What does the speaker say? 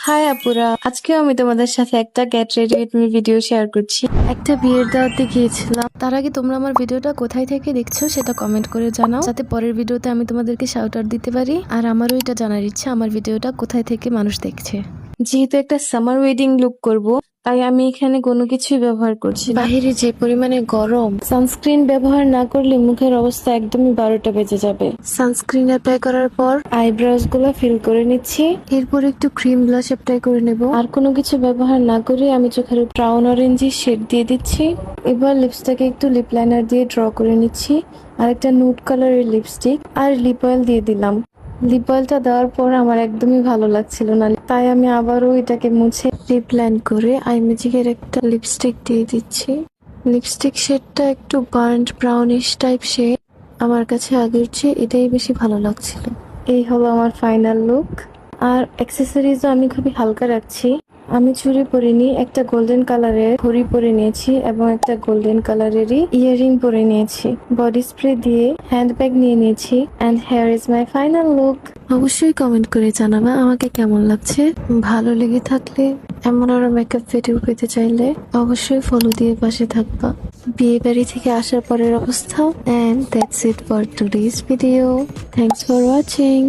High আপুরা, আজকেও আমি তোমাদের সাথে একটা get ready with me video share করছি। একটা বিয়ের দাওয়াতে গিয়েছিলাম। তার আগে তোমরা আমার ভিডিওটা কোথায় থেকে দেখছো সেটা কমেন্ট করে জানাও, যাতে পরের ভিডিওতে আমি তোমাদেরকে শাউট আউট দিতে পারি। আর আমারও এটা জানার ইচ্ছা আমার ভিডিওটা কোথায় থেকে মানুষ দেখছে। যেহেতু একটা সামার ওয়েডিং লুক করব, তাই আমি এখানে কোনো কিছুই ব্যবহার করছি না। বাহিরে যে পরিমাণে গরম, সানস্ক্রিন ব্যবহার না করলে মুখের অবস্থা একদমই 12টা বেজে যাবে। সানস্ক্রিন অ্যাপ্লাই করার পর আইব্রোজ গুলো ফিল করে নিচ্ছি, এরপর একটু ক্রিম ব্লাশ অ্যাপ্লাই করে নেব। আর কোনো কিছু ব্যবহার না করে আমি চোখের ব্রাউন অরেঞ্জি শেড দিয়ে দিচ্ছি। এবার লিপসটাকে একটু লিপ লাইনার দিয়ে ড্র করে নিচ্ছি, আর একটা নুড কালারের লিপস্টিক আর লিপ অয়েল দিয়ে দিলাম। লিপ অয়েলটা দেওয়ার পর আমার একদমই ভালো লাগছিল না, তাই আমি আবারও এটাকে মুছে লিপ লাইন করে আই ম্যাজিকের একটা লিপস্টিক দিয়ে দিচ্ছি। লিপস্টিক শেডটা একটু বার্ন্ড ব্রাউনিশ টাইপ শেড, আমার কাছে আগের চেয়ে এটাই বেশি ভালো লাগছিল। এই হলো আমার ফাইনাল লুক। আর অ্যাক্সেসরিজও আমি খুবই হালকা রাখছি। আমি চুড়ি পরিনি, একটা গোল্ডেন কালারের ঘড়ি পরে নিয়েছি এবং একটা গোল্ডেন কালারেরই ইয়াররিং পরে নিয়েছি। বডি স্প্রে দিয়ে হ্যান্ডব্যাগ নিয়ে নিয়েছি। And hair is my final look. অবশ্যই কমেন্ট করে জানাবা আমাকে কেমন লাগছে। ভালো লেগে থাকলে, এমন আরো মেকআপ ভিডিও পেতে চাইলে অবশ্যই ফলো দিয়ে পাশে থাকবা। বিয়ে বাড়ি থেকে আসার পরের অবস্থা। And that's it for today's video. Thanks for watching.